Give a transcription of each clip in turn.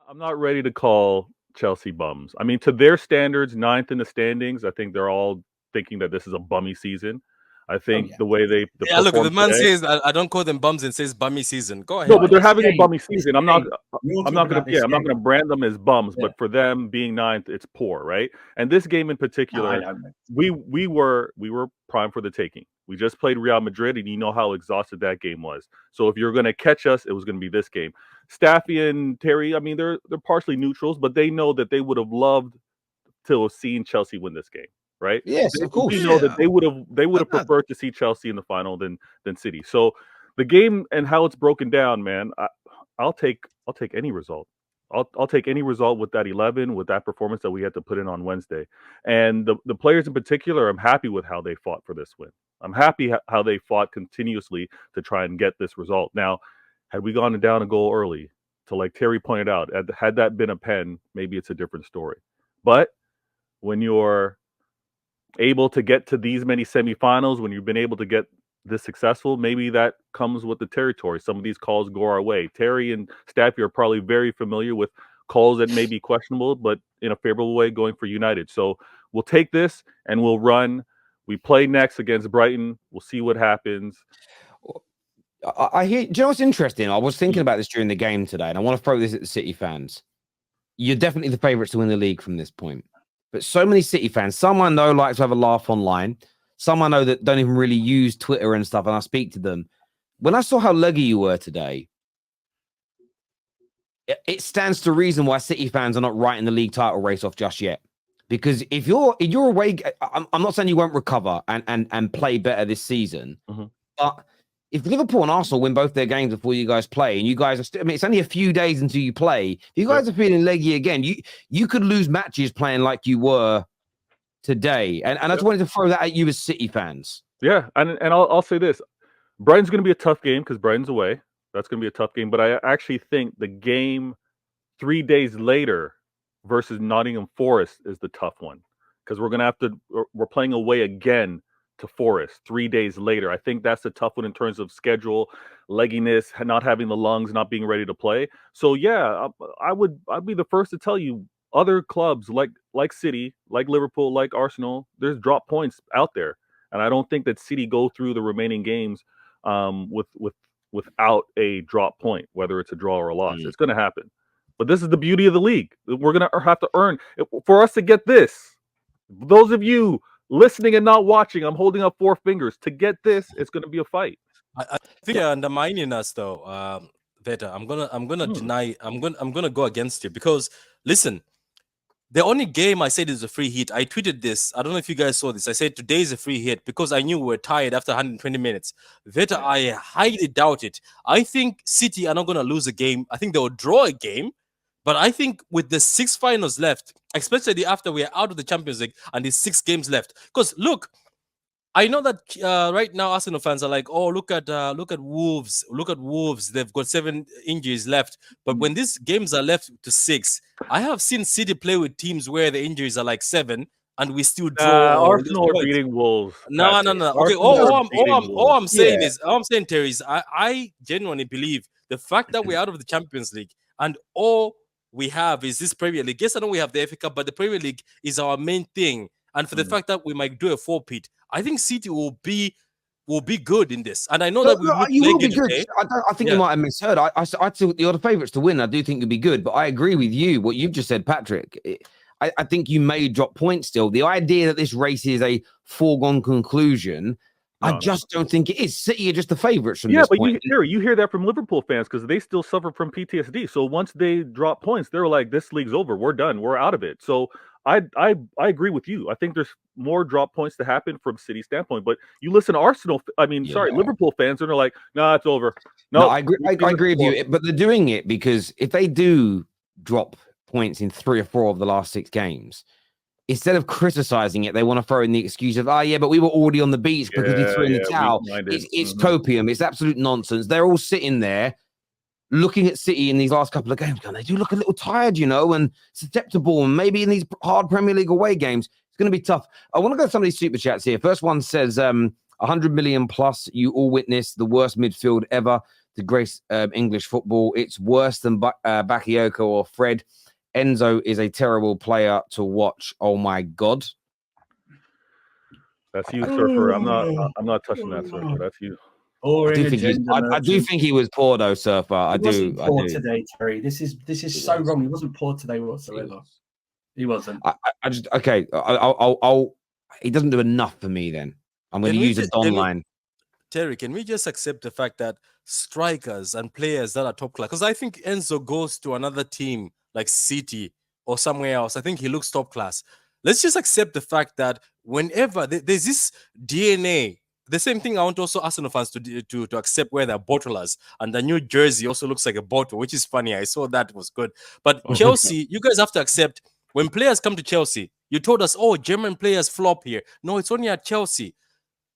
I'm not ready to call Chelsea bums. I mean, to their standards, ninth in the standings, I think they're all thinking that this is a bummy season. I Oh think yeah. the way they Yeah, look, the performed man today. says I don't call them bums and says bummy season. Go No, ahead, but man. they're This having a game, bummy this season. game. We all I'm talk not gonna about yeah, this I'm not gonna game. brand them as bums, Yeah. but for them being ninth, it's poor, right? And this game in No, I particular, know. we were primed for the taking. We just played Real Madrid, and you know how exhausted that game was. So if you're gonna catch us, it was gonna be this game. Staffy and Terry, I mean, they're partially neutrals, but they know that they would have loved to have seen Chelsea win this game, right? Yes, of course. We know that Yeah. they would have preferred to see Chelsea in the final than City. So the game and how it's broken down, man, I'll take any result. I'll take any result with that 11, with that performance that we had to put in on Wednesday. And the players in particular, I'm happy with how they fought for this win. I'm happy how they fought continuously to try and get this result. Now, had we gone down a goal early, to like Terry pointed out, had that been a pen, maybe it's a different story. But when you're able to get to these many semifinals, when you've been able to get this successful, maybe that comes with the territory. Some of these calls go our way. Terry and Staffy are probably very familiar with calls that may be questionable, but in a favorable way going for United. So we'll take this and we'll run. We play next against Brighton. We'll see what happens. I hear. Do you know what's interesting? I was thinking Mm. about this during the game today, and I want to throw this at the City fans. You're definitely the favourites to win the league from this point. But so many City fans, some I know like to have a laugh online, some I know that don't even really use Twitter and stuff, and I speak to them. When I saw how leggy you were today, it stands to reason why City fans are not writing the league title race off just yet. Because if you're away, I'm not saying you won't recover and play better this season, but if Liverpool and Arsenal win both their games before you guys play, and you guys are still, I mean, it's only a few days until you play. If you guys are feeling leggy again, you could lose matches playing like you were today. And I just wanted to throw that at you as City fans. Yeah, and I'll say this: Brighton's going to be a tough game because Brighton's away. That's going to be a tough game. But I actually think the game 3 days later versus Nottingham Forest is the tough one because we're playing away again to Forest 3 days later. I think that's the tough one in terms of schedule, legginess, not having the lungs, not being ready to play. So yeah, I'd be the first to tell you other clubs like City, like Liverpool, like Arsenal, there's drop points out there. And I don't think that City go through the remaining games without a drop point, whether it's a draw or a loss. It's going to happen. But this is the beauty of the league. We're going to have to earn for us to get this. Those of you listening and not watching, I'm holding up 4 fingers. To get this, it's going to be a fight. I think you're undermining us, though, Veta. I'm gonna deny. I'm gonna go against you because listen, the only game I said is a free hit. I tweeted this. I don't know if you guys saw this. I said today is a free hit because I knew we were tired after 120 minutes. Veta, I highly doubt it. I think City are not gonna lose a game. I think they'll draw a game. But I think with the 6 finals left, especially after we are out of the Champions League and the 6 games left, because look, I know that right now Arsenal fans are like, oh, look at Wolves, they've got 7 injuries left. But when these games are left to 6, I have seen City play with teams where the injuries are like 7, and we still draw. Arsenal are beating Wolves. No. Okay, all I'm saying is, Terry, is I genuinely believe the fact that we're out of the Champions League and all we have is this Premier League. Yes, I know we have the FA Cup, but the Premier League is our main thing. And for the fact that we might do a 4-peat, I think City will be good in this. And I know that you will be good. I think you might have misheard. I thought you're the favourites to win. I do think you'll be good, but I agree with you. What you've just said, Patrick. I think you may drop points still. The idea that this race is a foregone conclusion, I just don't think it is. City are just the favourites from this point. You hear that from Liverpool fans because they still suffer from PTSD. So once they drop points, they're like, this league's over. We're done. We're out of it. So I agree with you. I think there's more drop points to happen from City standpoint. But you listen to Liverpool fans, and they're like, nah, it's over. No, I agree. I agree with you. But they're doing it because if they do drop points in 3 or 4 of the last 6 games, instead of criticizing it, they want to throw in the excuse of, but we were already on the beach because we threw in the towel. It's copium. It's absolute nonsense. They're all sitting there looking at City in these last couple of games, they do look a little tired, and susceptible. And maybe in these hard Premier League away games, it's going to be tough. I want to go to some of these super chats here. First one says, 100 million plus, you all witnessed the worst midfield ever to grace English football. It's worse than Bakayoko or Fred. Enzo is a terrible player to watch. Oh my God. That's you, Surfer. I'm not touching that, Surfer. That's you. I do think he was poor though, Surfer. He wasn't poor today, Terry. This is so wrong. He wasn't poor today whatsoever. He wasn't. I just okay. I'll he doesn't do enough for me. Then I'm going to use a Don line. Terry, can we just accept the fact that strikers and players that are top class? Because I think Enzo goes to another team like City or somewhere else. I think he looks top class. Let's just accept the fact that whenever there's this DNA. The same thing I want also Arsenal fans to accept where they're bottlers. And the new jersey also looks like a bottle, which is funny. I saw that was good. But Chelsea, you guys have to accept when players come to Chelsea, you told us, oh, German players flop here. No, it's only at Chelsea.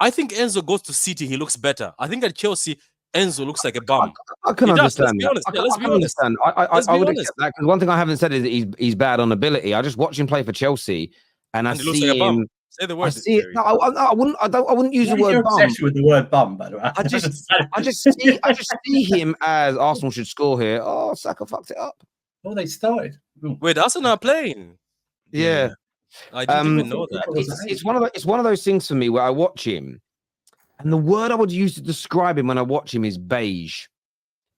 I think Enzo goes to City, he looks better. I think at Chelsea, Enzo looks like a bum. I can understand that. Let's be honest. I would accept that because one thing I haven't said is that he's bad on ability. I just watch him play for Chelsea and I see him. Say the word. No, I wouldn't use the word bum. With the word bum, by the way. I just see him as Arsenal should score here. Oh, Saka fucked it up. Oh, they started. Wait, Arsenal are playing. Yeah. I didn't even know that. It's one of those things for me where I watch him, and the word I would use to describe him when I watch him is beige.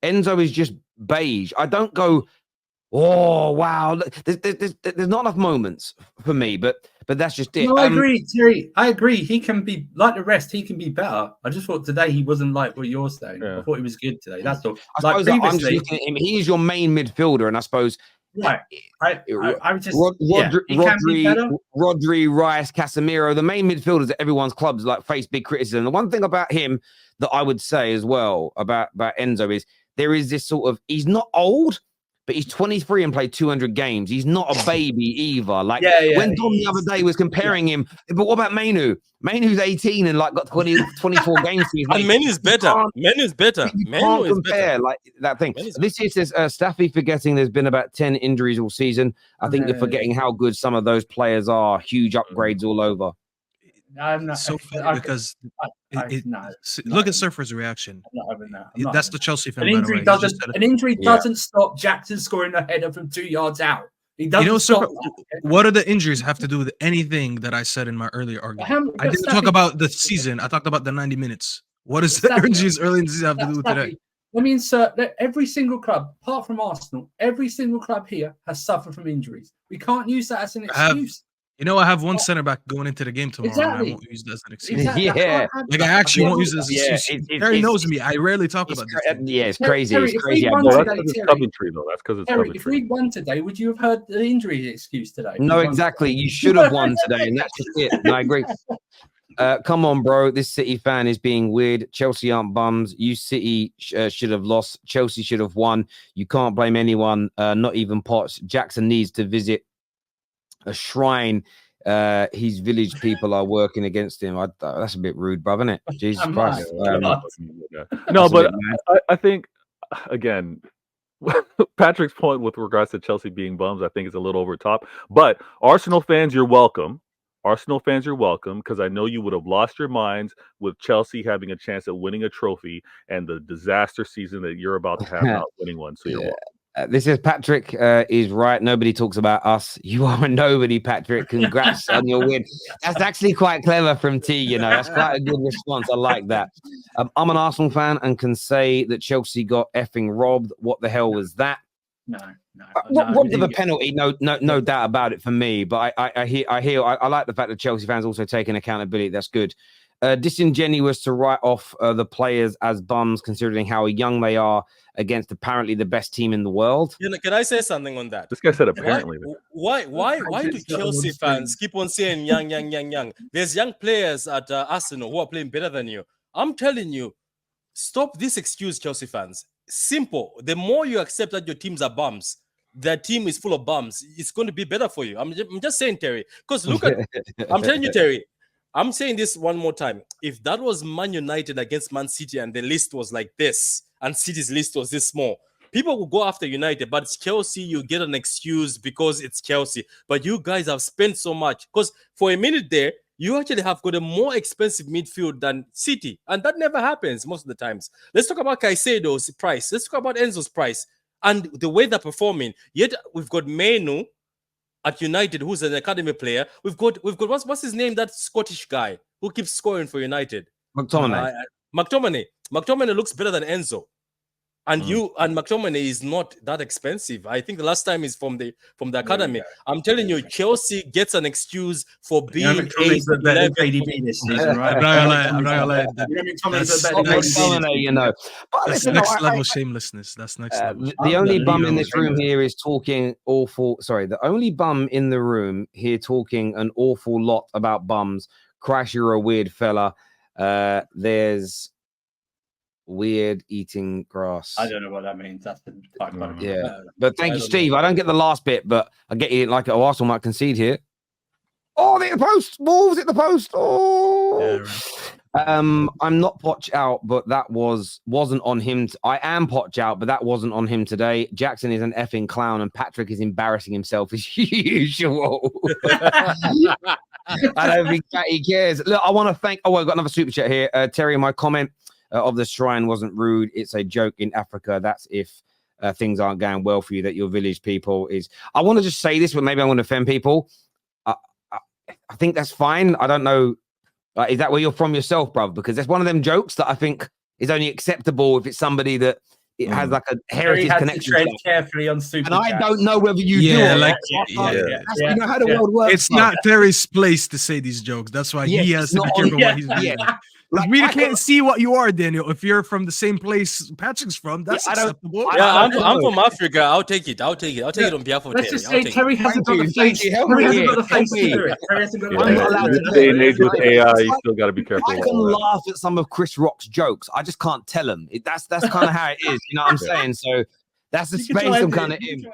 Enzo is just beige. I don't go, oh wow. There's not enough moments for me, but that's just it. No, I agree, Terry. I agree. He can be like the rest. He can be better. I just thought today he wasn't like what you're saying. Yeah. I thought he was good today. That's all. I suppose I'm just looking at him. He is your main midfielder, and I suppose. Right. I just Rodri, Rice, Casemiro, the main midfielders at everyone's clubs like face big criticism. The one thing about him that I would say as well about Enzo is there is this sort of he's not old, but he's 23 and played 200 games. He's not a baby either. Like when Dom the other day was comparing him, but what about Mainu? Mainu's 18 and like got 24 games. And Mainu's better. Mainu's better. Manu is better. Like that thing. This is Staffy forgetting there's been about 10 injuries all season. I think you're forgetting how good some of those players are. Huge upgrades all over. I'm not so funny because look at Surfer's reaction. That's the Chelsea fan. An injury doesn't stop Jackson scoring a header from 2 yards out. He doesn't Surfer, what do the injuries have to do with anything that I said in my earlier argument? I didn't talk about the season. I talked about the 90 minutes. What does the injuries early in the season have to do with today? Let me insert that every single club, apart from Arsenal, every single club here has suffered from injuries. We can't use that as an excuse. I have one center back going into the game tomorrow. Exactly. And I won't use that as an excuse. Exactly. Yeah. Like I actually won't use it as an excuse. Terry knows me. I rarely talk about this. It's crazy. Terry, it's crazy. That's because it's Coventry, though. That's because it's Coventry. If we'd won today, would you have heard the injury excuse today? No, exactly. You should have won today, and that's just it. No, I agree. Come on, bro. This City fan is being weird. Chelsea aren't bums. You City should have lost. Chelsea should have won. You can't blame anyone, not even Potts. Jackson needs to visit a shrine. His village people are working against him. That's a bit rude, bro, isn't it? Jesus Christ. No, but I think, again, Patrick's point with regards to Chelsea being bums, I think is a little over top. But Arsenal fans, you're welcome. Arsenal fans, you're welcome, because I know you would have lost your minds with Chelsea having a chance at winning a trophy and the disaster season that you're about to have not winning one. So you're welcome. This is Patrick is right. Nobody talks about us. You are a nobody, Patrick. Congrats on your win. That's actually quite clever from T. That's quite a good response. I like that. I'm an Arsenal fan and can say that Chelsea got effing robbed. What the hell was that? No. Robbed of a penalty. No doubt about it for me. But I like the fact that Chelsea fans also taking accountability. That's good. Disingenuous to write off the players as bums, considering how young they are against apparently the best team in the world. Can I say something on that? This guy said apparently. Why do Chelsea fans keep on saying young? There's young players at Arsenal who are playing better than you. I'm telling you, stop this excuse, Chelsea fans. Simple. The more you accept that your teams are bums, their team is full of bums, it's going to be better for you. I'm just saying, Terry. Because look at, I'm telling you, Terry. I'm saying this one more time. If that was Man United against Man City and the list was like this, and City's list was this small, people will go after United. But it's Chelsea, you get an excuse because it's Chelsea. But you guys have spent so much. Because for a minute there, you actually have got a more expensive midfield than City, and that never happens most of the times. Let's talk about Caicedo's price. Let's talk about Enzo's price and the way they're performing. Yet we've got Menu at United, who's an academy player. We've got what's his name? That Scottish guy who keeps scoring for United. McTominay looks better than Enzo. And McTominay is not that expensive. I think the last time is from the academy. I'm telling you, Chelsea gets an excuse for being KDB this season, right? I'm not gonna lie. That's next level shamelessness. That's next level. The only bum in this room here is talking awful. Sorry, the only bum in the room here talking an awful lot about bums. Crash, you're a weird fella. There's weird eating grass. I don't know what that means. That's but thank you, Steve. I don't get the last bit, but I get you. Like, Arsenal might concede here. Oh, they hit the post. Wolves hit the post. Oh, yeah, right. I'm not Poch out, but that wasn't on him. I am Poch out, but that wasn't on him today. Jackson is an effing clown, and Patrick is embarrassing himself as usual. I don't think he cares. Look, I want to thank. Oh, I've got another super chat here. Terry, my comment of the shrine wasn't rude. It's a joke in Africa. That's if things aren't going well for you, that your village people is. I want to just say this, but maybe I'm going to offend people. I think that's fine. I don't know. Is that where you're from yourself, bruv? Because that's one of them jokes that I think is only acceptable if it's somebody that it has like a heritage connection. Tread carefully on super. And I don't know whether you do. You know how the world works. It's not Terry's place to say these jokes. That's why he has to be careful what he's doing. Like, we can't see what you are, Daniel. If you're from the same place Patrick's from, that's acceptable. I'm from Africa. I'll take it. I'll take it on behalf of Terry. Let's just say Terry hasn't got the face. Terry hasn't got the face to do it. Terry hasn't got the face. I'm not allowed to day and age with AI. You still got to be careful. I can laugh at some of Chris Rock's jokes. I just can't tell them. That's kind of how it is. You know what I'm saying? So that's the space I'm kind of in.